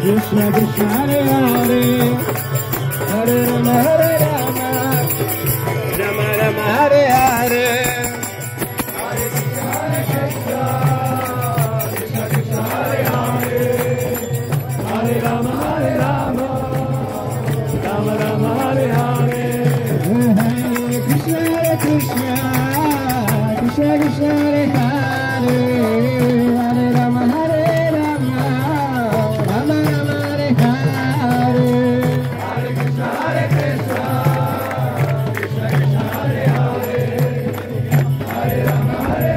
Krishna Krishna Hare Hare Hare Rama Hare Rama Rama Rama Hare Hare Hare Krishna Krishna Krishna Hare Hare Hare Rama Hare Rama Rama Rama Hare Hare Hare Krishna Krishna Krishna Krishna Hare Hare Hare Rama Hare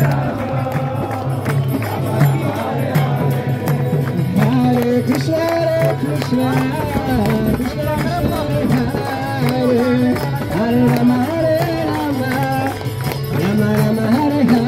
Hare Rama Hare Rama Hare Rama